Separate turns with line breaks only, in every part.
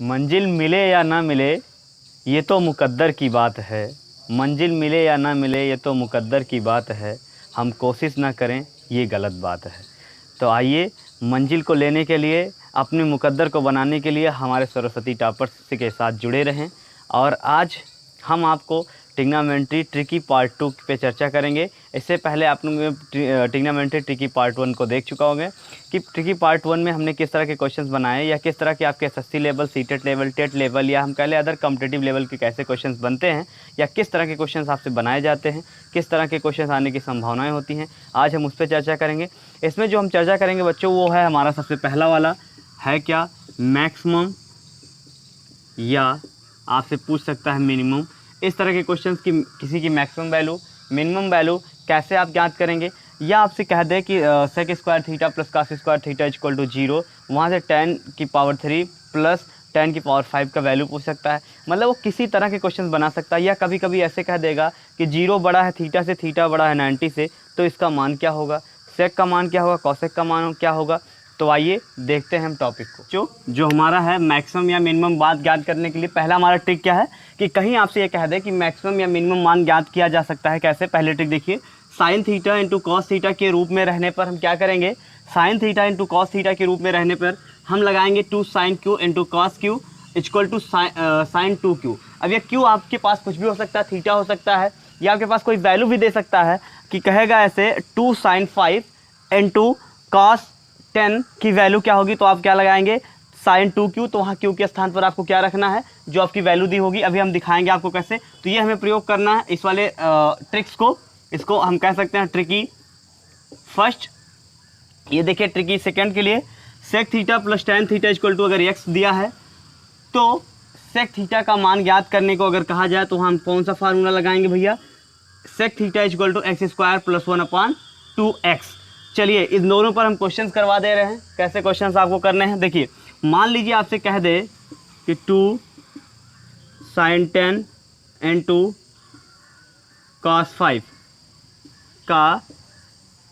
मंजिल मिले या ना मिले ये तो मुकद्दर की बात है, मंजिल मिले या ना मिले ये तो मुकद्दर की बात है, हम कोशिश ना करें ये गलत बात है। तो आइए मंजिल को लेने के लिए, अपने मुकद्दर को बनाने के लिए हमारे सरस्वती टॉपर्स के साथ जुड़े रहें। और आज हम आपको ट्रिग्नोमेट्री ट्रिकी पार्ट 2 पे चर्चा करेंगे। इससे पहले आप लोग ट्रिग्नोमेट्री ट्रिकी पार्ट 1 को देख चुका होंगे कि ट्रिकी पार्ट 1 में हमने किस तरह के क्वेश्चंस बनाए, या किस तरह के आपके SSC level, CTET level, TET level, या हम कह लें अदर कॉम्पिटिटिव लेवल के कैसे क्वेश्चंस बनते हैं, या किस तरह के क्वेश्चंस आपसे बनाए जाते हैं, किस तरह के क्वेश्चंस आने की संभावनाएँ होती हैं। आज हम उस पर चर्चा करेंगे। इसमें जो हम चर्चा करेंगे बच्चों, वो है हमारा सबसे पहला वाला है क्या, मैक्सिमम, या आपसे पूछ सकता है मिनिमम। इस तरह के क्वेश्चंस की किसी की मैक्सिमम वैल्यू, मिनिमम वैल्यू कैसे आप ज्ञात करेंगे, या आपसे कह दे कि sec square theta plus cos square theta equal to 0, वहाँ से 10 की पावर 3 प्लस 10 की पावर 5 का वैल्यू पूछ सकता है। मतलब वो किसी तरह के क्वेश्चंस बना सकता है। या कभी कभी ऐसे कह देगा कि 0 बड़ा है थीटा से, थीटा बड़ा है 90 से, तो इसका मान क्या होगा, सेक का मान क्या होगा, कॉसेक का मान क्या होगा। तो आइए देखते हैं हम टॉपिक को। जो हमारा है मैक्सिमम या मिनिमम बात ज्ञात करने के लिए पहला हमारा ट्रिक क्या है कि कहीं आपसे ये कह दे कि मैक्सिमम या मिनिमम मान ज्ञात किया जा सकता है। कैसे, पहले ट्रिक देखिए, sine theta into cos theta के रूप में रहने पर हम क्या करेंगे, sine theta into cos theta के रूप में रहने पर हम लगाएंगे 2 sine q into cos q equal to sine 2 q. अब ये क्यू आपके पास कुछ भी हो सकता है, थीटा हो सकता है, या आपके पास कोई वैल्यू भी दे सकता है कि कहेगा ऐसे 2 साइन 5 इंटू कॉस 10 की वैल्यू क्या होगी, तो आप क्या लगाएंगे साइन 2 क्यू। तो वहाँ क्यू के स्थान पर आपको क्या रखना है, जो आपकी वैल्यू दी होगी। अभी हम दिखाएंगे आपको कैसे। तो ये हमें प्रयोग करना है इस वाले ट्रिक्स को, इसको हम कह सकते हैं ट्रिकी फर्स्ट। ये देखिए ट्रिकी सेकंड के लिए, sec theta plus tan theta equal to अगर x दिया है तो सेक थीटा का मान ज्ञात करने को अगर कहा जाए तो हम कौन सा फार्मूला लगाएंगे भैया, sec theta equal to x square plus 1/2x। चलिए इन दोनों पर हम क्वेश्चंस करवा दे रहे हैं। कैसे क्वेश्चंस आपको करने हैं, देखिए मान लीजिए आपसे कह दे कि 2 साइन 10 इंटू कॉस 5 का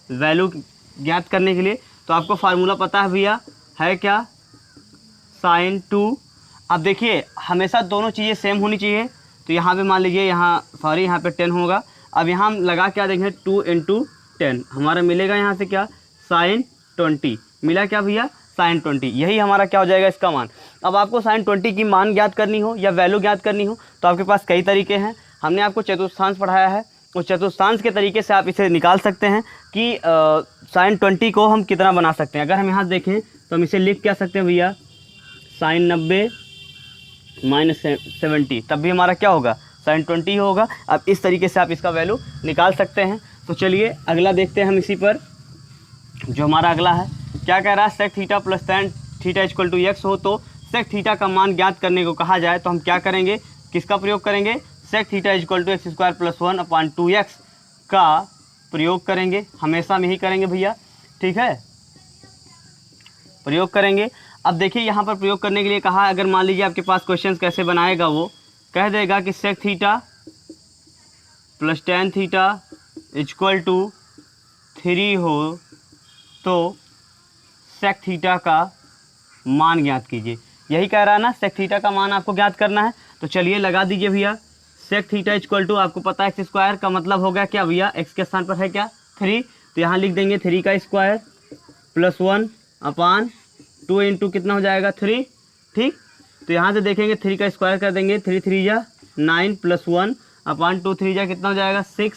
वैल्यू ज्ञात करने के लिए, तो आपको फार्मूला पता है भैया, है क्या, साइन 2। अब देखिए हमेशा दोनों चीज़ें सेम होनी चाहिए। तो यहाँ पे मान लीजिए, यहाँ पे 10 होगा। अब यहाँ हम लगा क्या देंगे, 2 इंटू 10 हमारा मिलेगा यहाँ से क्या, साइन 20 मिला क्या भैया, साइन 20। यही हमारा क्या हो जाएगा, इसका मान। अब आपको साइन 20 की मान ज्ञात करनी हो या वैल्यू ज्ञात करनी हो तो आपके पास कई तरीके हैं। हमने आपको चतुर्थांश पढ़ाया है, उस चतुर्थांश के तरीके से आप इसे निकाल सकते हैं कि साइन 20 को हम कितना बना सकते हैं। अगर हम यहाँ देखें तो हम इसे लिख क्या सकते हैं भैया, साइन 90 माइनस 70, तब भी हमारा क्या होगा, साइन 20 होगा। अब इस तरीके से आप इसका वैल्यू निकाल सकते हैं। तो चलिए अगला देखते हैं हम इसी पर। जो हमारा अगला है, क्या कह रहा है, sec theta plus tan theta equal to x हो तो सेक थीटा का मान ज्ञात करने को कहा जाए तो हम क्या करेंगे, किसका प्रयोग करेंगे, sec theta equal to x square plus 1/2x का प्रयोग करेंगे। हमेशा हम यही करेंगे भैया, ठीक है, प्रयोग करेंगे। अब देखिए यहाँ पर प्रयोग करने के लिए कहा, अगर मान लीजिए आपके पास क्वेश्चन कैसे बनाएगा, वो कह देगा कि sec theta plus tan theta equal to 3 हो तो सेक थीटा का मान ज्ञात कीजिए। यही कह रहा है ना, सेक थीटा का मान आपको ज्ञात करना है। तो चलिए लगा दीजिए भैया, सेक थीटा इक्वल टू आपको पता है एक्स स्क्वायर का मतलब हो गया क्या भैया, एक्स के स्थान पर है क्या 3, तो यहाँ लिख देंगे 3 का स्क्वायर प्लस 1/2 इंटू कितना हो जाएगा 3, ठीक। तो यहाँ से देखेंगे 3 का स्क्वायर कर देंगे, 3 3 जा 9 प्लस 1/2 3 जा कितना हो जाएगा 6,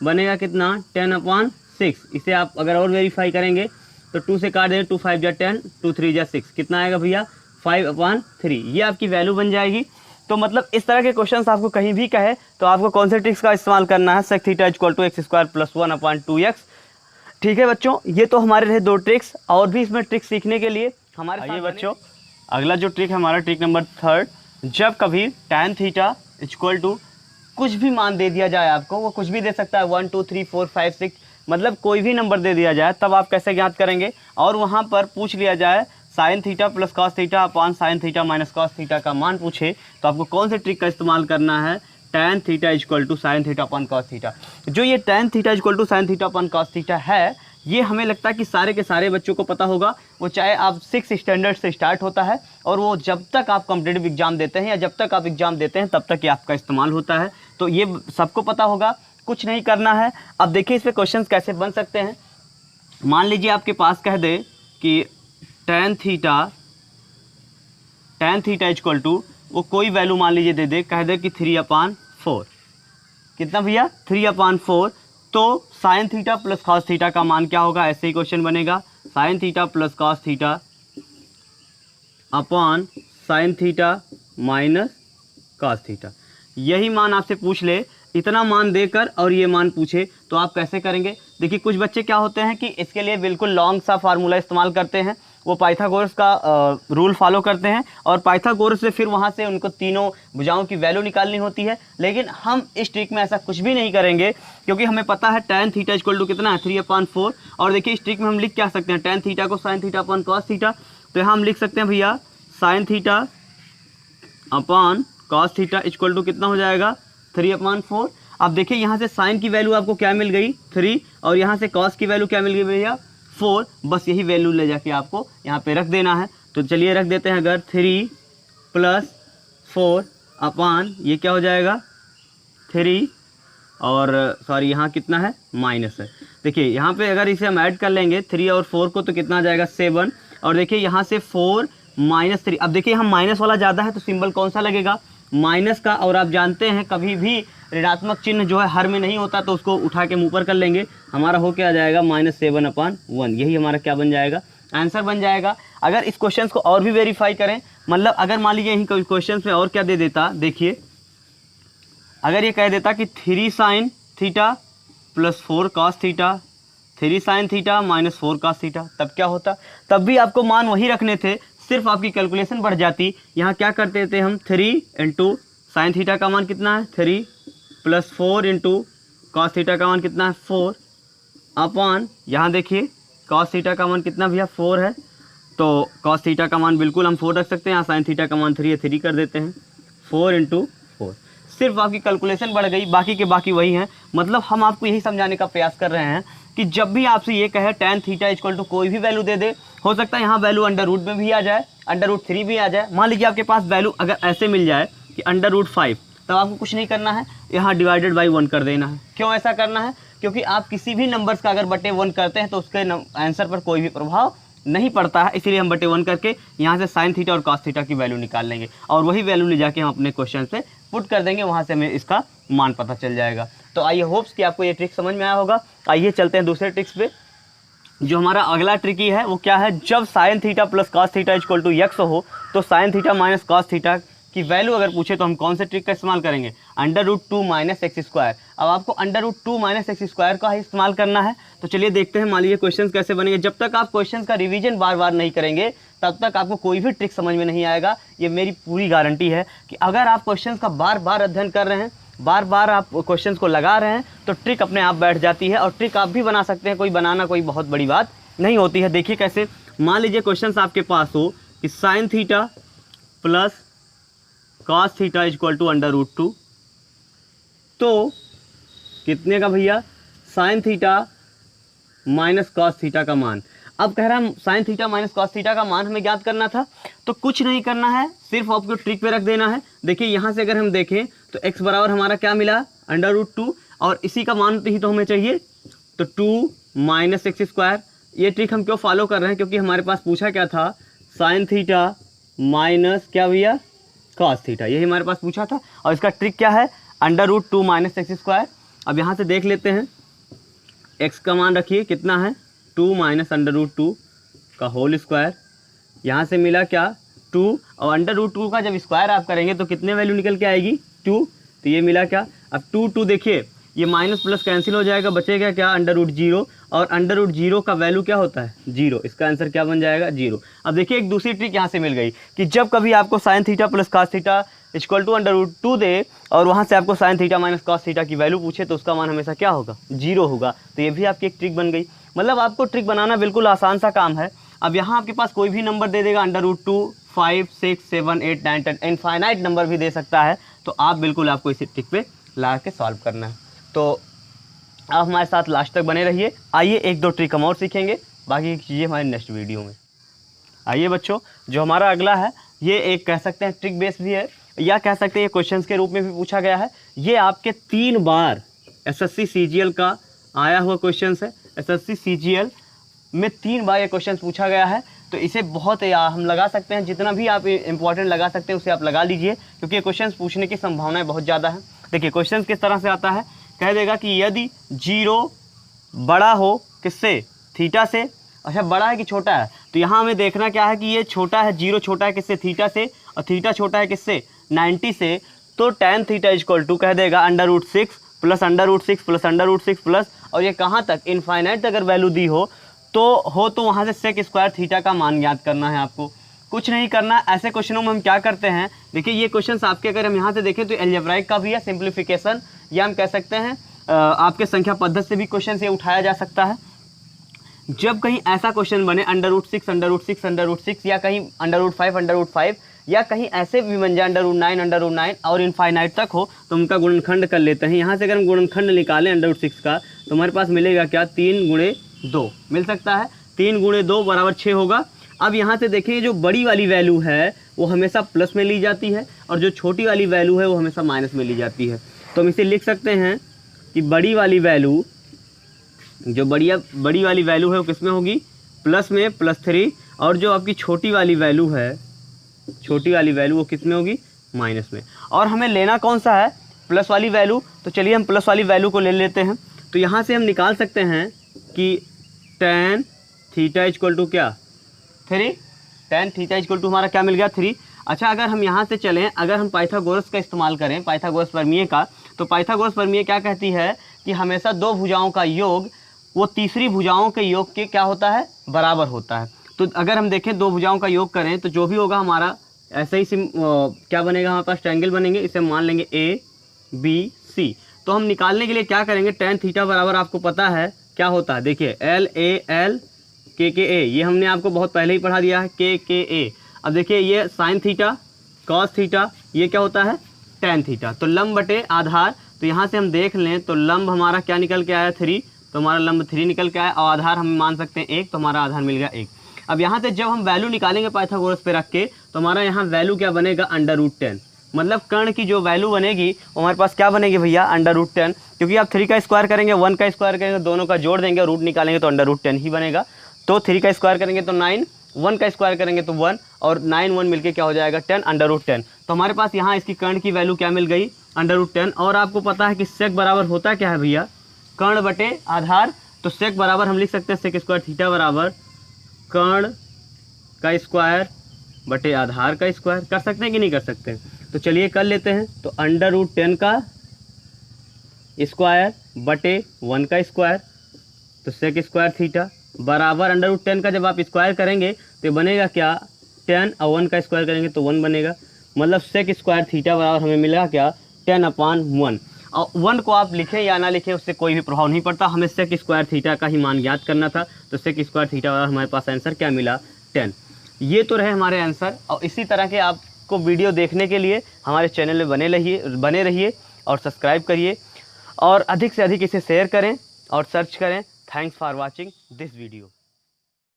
बनेगा कितना 10/6। इसे आप अगर और वेरीफाई करेंगे तो 2 से काट देंगे, 2 5 जा 10, 2 3 जा 6, कितना आएगा भैया 5/3। ये आपकी वैल्यू बन जाएगी। तो मतलब इस तरह के क्वेश्चंस आपको कहीं भी कहे तो आपको कौन से ट्रिक्स का इस्तेमाल करना है, sec theta equal to x square plus 1/2x। ठीक है बच्चों, ये तो हमारे रहे 2 ट्रिक्स। और भी इसमें ट्रिक्स सीखने के लिए हमारे साथ बच्चों अगला जो ट्रिक है हमारा ट्रिक नंबर 3, जब कभी tan थीटा इक्वल टू कुछ भी मान दे दिया जाए आपको, वो कुछ भी दे सकता है 1 2 3 4 5 6, मतलब कोई भी नंबर दे दिया जाए, तब आप कैसे ज्ञात करेंगे। और वहाँ पर पूछ लिया जाए sign theta plus cos theta upon sine theta minus cos theta का मान पूछे, तो आपको कौन से ट्रिक का इस्तेमाल करना है, tan theta equal to sine theta upon cos theta. जो ये tan theta equal to sine theta upon cos theta है, ये हमें लगता है कि सारे के सारे बच्चों को पता होगा। वो चाहे आप 6 स्टैंडर्ड से स्टार्ट होता है और वो जब तक आप कॉम्पिटिटिव एग्जाम देते हैं या जब तक आप एग्जाम देते हैं तब तक ये आपका इस्तेमाल होता है। तो ये सबको पता होगा, कुछ नहीं करना है। अब देखिए इस पे क्वेश्चंस कैसे बन सकते हैं। मान लीजिए आपके पास कह दे कि tan थीटा इक्वल टू वो कोई वैल्यू मान लीजिए दे दे, कह दे कि 3/4, कितना भैया 3/4, तो sine theta plus cos theta का मान क्या होगा, ऐसे ही क्वेश्चन बनेगा, sign theta plus cos theta upon sine theta minus cos theta. यही मान आपसे पूछ ले, इतना मान देकर और ये मान पूछे तो आप कैसे करेंगे। देखिए कुछ बच्चे क्या होते हैं कि इसके लिए बिल्कुल लॉन्ग सा फार्मूला इस्तेमाल करते हैं, वो पाइथागोरस का रूल फॉलो करते हैं और पाइथागोरस से फिर वहाँ से उनको तीनों भुजाओं की वैल्यू निकालनी होती है। लेकिन हम इस ट्रिक में ऐसा कुछ भी नहीं करेंगे, क्योंकि हमें पता है tan थीटा इक्वल टू कितना है 3/4। और देखिए इस ट्रिक में हम लिख क्या सकते हैं, tan थीटा को sine theta upon cos theta, तो यहाँ हम लिख सकते हैं भैया sine theta upon cos theta equal to कितना हो जाएगा 3/4। अब देखिए यहाँ से साइन की वैल्यू आपको क्या मिल गई 3, और यहाँ से कॉस की वैल्यू क्या मिल गई भैया 4। बस यही वैल्यू ले जाके आपको यहाँ पे रख देना है। तो चलिए रख देते हैं, अगर 3+4 अपॉन ये क्या हो जाएगा 3, और सॉरी यहाँ कितना है माइनस है। देखिए यहाँ पे अगर इसे हम ऐड कर लेंगे 3 और 4 को तो कितना आ जाएगा 7, और देखिए यहाँ से 4 - 3। अब देखिए हम माइनस वाला ज़्यादा है तो सिंबल कौन सा लगेगा माइनस का, और आप जानते हैं कभी भी ऋणात्मक चिन्ह जो है हर में नहीं होता, तो उसको उठा के मुँह पर कर लेंगे, हमारा हो क्या आ जाएगा -7/1। यही हमारा क्या बन जाएगा आंसर बन जाएगा। अगर इस क्वेश्चन को और भी वेरीफाई करें, मतलब अगर मान लीजिए यही क्वेश्चन में और क्या दे देता, देखिए अगर ये कह देता कि 3 sin theta plus 4 cos theta, 3 sin theta minus 4 cos theta, तब क्या होता, तब भी आपको मान वही रखने थे, सिर्फ आपकी कैलकुलेशन बढ़ जाती। यहाँ क्या करते थे हम 3 × साइन थीटा का मान कितना है 3 + 4 × cos थीटा का मान कितना है 4 अपॉन यहाँ देखिए cos थीटा का मान कितना भैया 4 है, तो cos थीटा का मान बिल्कुल हम 4 रख सकते हैं, यहाँ साइन थीटा का मान 3 है 3 कर देते हैं 4 × 4। सिर्फ आपकी कैलकुलेशन बढ़ गई, बाकी के बाकी वही हैं। मतलब हम आपको यही समझाने का प्रयास कर रहे हैं कि जब भी आपसे ये कहे tan थीटा इक्वल टू कोई भी वैल्यू दे दे, हो सकता है यहाँ वैल्यू अंडर रूट में भी आ जाए, √3 भी आ जाए। मान लीजिए आपके पास वैल्यू अगर ऐसे मिल जाए कि √5, तब आपको कुछ नहीं करना है, यहाँ डिवाइडेड बाई 1 कर देना है। क्यों ऐसा करना है, क्योंकि आप किसी भी नंबर्स का अगर बटे 1 करते हैं तो उसके आंसर पर कोई भी प्रभाव नहीं पड़ता है, इसीलिए हम बटे 1 करके यहाँ से साइन थीटा और कॉस थीटा की वैल्यू निकाल लेंगे, और वही वैल्यू ले जाके हम अपने क्वेश्चन पे पुट कर देंगे, वहाँ से हमें इसका मान पता चल जाएगा। तो आइए होप्स कि आपको ये ट्रिक समझ में आया होगा। आइए चलते हैं दूसरे ट्रिक्स पे। जो हमारा अगला ट्रिकी है वो क्या है, जब sine theta plus cos theta equal to x हो, तो sine theta minus cos theta की वैल्यू अगर पूछे तो हम कौन से ट्रिक का इस्तेमाल करेंगे, √2 - x²। अब आपको √2 - x² का ही इस्तेमाल करना है। तो चलिए देखते हैं, मान लीजिए क्वेश्चन कैसे बनेंगे। जब तक आप क्वेश्चन का रिवीजन बार बार नहीं करेंगे तब तक आपको कोई भी ट्रिक समझ में नहीं आएगा। ये मेरी पूरी गारंटी है कि अगर आप क्वेश्चन का बार बार अध्ययन कर रहे हैं, बार बार आप क्वेश्चंस को लगा रहे हैं, तो ट्रिक अपने आप बैठ जाती है, और ट्रिक आप भी बना सकते हैं। कोई बनाना कोई बहुत बड़ी बात नहीं होती है। देखिए कैसे, मान लीजिए क्वेश्चंस आपके पास हो कि sine theta plus cos theta equal to √2, तो कितने का भैया sine theta minus cos theta का मान। अब कह रहा है sine theta minus cos theta का मान हमें ज्ञात करना था, तो कुछ नहीं करना है, सिर्फ आपको ट्रिक पे रख देना है। देखिए यहाँ से अगर हम देखें तो x बराबर हमारा क्या मिला √2, और इसी का मान ही तो हमें चाहिए, तो 2 - x²। ये ट्रिक हम क्यों फॉलो कर रहे हैं, क्योंकि हमारे पास पूछा क्या था, साइन थीटा माइनस क्या भैया कॉस थीटा, यही हमारे पास पूछा था, और इसका ट्रिक क्या है √2 - x²। अब यहाँ से देख लेते हैं, x का मान रखिए कितना है 2 - √2 का होल स्क्वायर, यहाँ से मिला क्या 2, और √2 का जब स्क्वायर आप करेंगे तो कितने वैल्यू निकल के आएगी 2, तो ये मिला क्या। अब 2 देखिए ये माइनस प्लस कैंसिल हो जाएगा, बचेगा क्या √0, और √0 का वैल्यू क्या होता है 0, इसका आंसर क्या बन जाएगा 0। अब देखिए एक दूसरी ट्रिक यहाँ से मिल गई कि जब कभी आपको sine theta plus cos theta equal to √2 दे, और वहाँ से आपको sine theta minus cos theta की वैल्यू पूछे, तो उसका मान हमेशा क्या होगा 0 होगा। तो ये भी आपकी एक ट्रिक बन गई। मतलब आपको ट्रिक बनाना बिल्कुल आसान सा काम है। अब यहाँ आपके पास कोई भी नंबर दे देगा √2, 5, 6, 7, 8, 9, 10 इनफाइनाइट नंबर भी दे सकता है, तो आप बिल्कुल आपको इसी ट्रिक पे ला के सॉल्व करना है। तो आप हमारे साथ लास्ट तक बने रहिए। आइए 1-2 ट्रिक हम और सीखेंगे, बाकी की चीज़ें हमारे नेक्स्ट वीडियो में। आइए बच्चों, जो हमारा अगला है ये एक कह सकते हैं ट्रिक बेस भी है, या कह सकते हैं क्वेश्चंस के रूप में भी पूछा गया है। ये आपके 3 बार एसएससी सीजीएल का आया हुआ क्वेश्चन है। एसएससी सीजीएल में 3 बार ये क्वेश्चन पूछा गया है, तो इसे बहुत हम लगा सकते हैं, जितना भी आप इंपॉर्टेंट लगा सकते हैं उसे आप लगा लीजिए, क्योंकि ये क्वेश्चन पूछने की संभावनाएं बहुत ज़्यादा है। देखिए क्वेश्चन किस तरह से आता है, कह देगा कि यदि 0 बड़ा हो किससे, थीटा से। अच्छा, बड़ा है कि छोटा है, तो यहाँ हमें देखना क्या है कि ये छोटा है, 0 छोटा है किससे, थीटा से, और थीटा छोटा है किससे, 90 से। तो tan थीटा इक्वल टू कह देगा √6 प्लस √6 प्लस √6 प्लस, और ये कहाँ तक, इनफाइनाइट अगर वैल्यू दी हो तो वहाँ से सेक स्क्वायर थीटा का मान याद करना है आपको, कुछ नहीं करना। ऐसे क्वेश्चनों में हम क्या करते हैं, देखिए ये क्वेश्चंस आपके अगर हम यहाँ से देखें तो अलजेब्राइक का भी है, सिंप्लीफिकेशन, या हम कह सकते हैं आपके संख्या पद्धति से भी क्वेश्चन ये उठाया जा सकता है। जब कहीं ऐसा क्वेश्चन बने √6 √6 या कहीं √5 या कहीं ऐसे भी बन जाए √9 और इनफाइनाइट तक हो, तो उनका गुणनखंड कर लेते हैं। यहाँ से अगर हम गुणनखंड निकालें √6 का, तो हमारे पास मिलेगा क्या, 3 × 2 मिल सकता है, 3 × 2 = 6 होगा। अब यहाँ से देखिए जो बड़ी वाली वैल्यू है वो हमेशा प्लस में ली जाती है, और जो छोटी वाली वैल्यू है वो हमेशा माइनस में ली जाती है। तो हम इसे लिख सकते हैं कि बड़ी वाली वैल्यू, जो बड़ी वाली वैल्यू है वो किस में होगी, प्लस में, +3, और जो आपकी छोटी वाली वैल्यू है, छोटी वाली वैल्यू वो किस में होगी, माइनस में। और हमें लेना कौन सा है, प्लस वाली वैल्यू, तो चलिए हम प्लस वाली वैल्यू को ले लेते हैं। तो यहाँ से हम निकाल सकते हैं कि tan थीटा इक्वल टू क्या, 3, tan थीटा इक्वल टू हमारा क्या मिल गया, 3। अच्छा, अगर हम यहाँ से चलें, अगर हम पाइथागोरस का इस्तेमाल करें, पाइथागोरस प्रमेय का, तो पाइथागोरस प्रमेय क्या कहती है कि हमेशा 2 भुजाओं का योग वो तीसरी भुजाओं के योग के क्या होता है, बराबर होता है। तो अगर हम देखें 2 भुजाओं का योग करें तो जो भी होगा हमारा ऐसे ही क्या बनेगा, हमारे पास ट्रायंगल बनेंगे, इसे मान लेंगे ABC। तो हम निकालने के लिए क्या करेंगे, tan थीटा बराबर आपको पता है क्या होता है, देखिए LAL KKA, ये हमने आपको बहुत पहले ही पढ़ा दिया है, KKA। अब देखिए ये sin थीटा cos थीटा, ये क्या होता है, tan थीटा। तो लंब बटे आधार, तो यहाँ से हम देख लें तो लंब हमारा क्या निकल के आया, 3, तो हमारा लंब 3 निकल के आया, और आधार हम मान सकते हैं 1, तो हमारा आधार मिल गया 1। अब यहाँ से जब हम वैल्यू निकालेंगे पाइथागोरस पे रख के, तो हमारा यहाँ वैल्यू क्या बनेगा, √10, मतलब कर्ण की जो वैल्यू बनेगी वो हमारे पास क्या बनेगी भैया, √10, क्योंकि आप 3 का स्क्वायर करेंगे, 1 का स्क्वायर करेंगे, दोनों का जोड़ देंगे, रूट निकालेंगे तो √10 ही बनेगा। तो 3 का स्क्वायर करेंगे तो 9, 1 का स्क्वायर करेंगे तो 1, और 9 1 मिलके क्या हो जाएगा, 10 √10। तो हमारे पास यहाँ इसकी कर्ण की वैल्यू क्या मिल गई, √10। और आपको पता है कि सेक बराबर होता क्या है भैया, कर्ण बटे आधार। तो सेक बराबर हम लिख सकते हैं सेक स्क्वायर थीटा बराबर कर्ण का स्क्वायर बटे आधार का स्क्वायर। कर सकते हैं कि नहीं कर सकते हैं, तो चलिए कर लेते हैं। तो √10 का स्क्वायर बटे 1 का स्क्वायर, तो सेक स्क्वायर थीटा बराबर √10 का जब आप स्क्वायर करेंगे तो बनेगा क्या, 10, और 1 का स्क्वायर करेंगे तो 1 बनेगा, मतलब सेक स्क्वायर थीटा बराबर हमें मिलेगा क्या, 10/1। और 1 को आप लिखें या ना लिखें उससे कोई भी प्रभाव नहीं पड़ता, हमें सेक स्क्वायर थीटा का ही मान याद करना था। तो सेक स्क्वायर थीटा बराबर हमारे पास आंसर क्या मिला, 10। ये तो रहे हमारे आंसर। और इसी तरह के आपको वीडियो देखने के लिए हमारे चैनल में बने रहिए और सब्सक्राइब करिए, और अधिक से अधिक इसे शेयर करें और सर्च करें। Thanks for watching this video.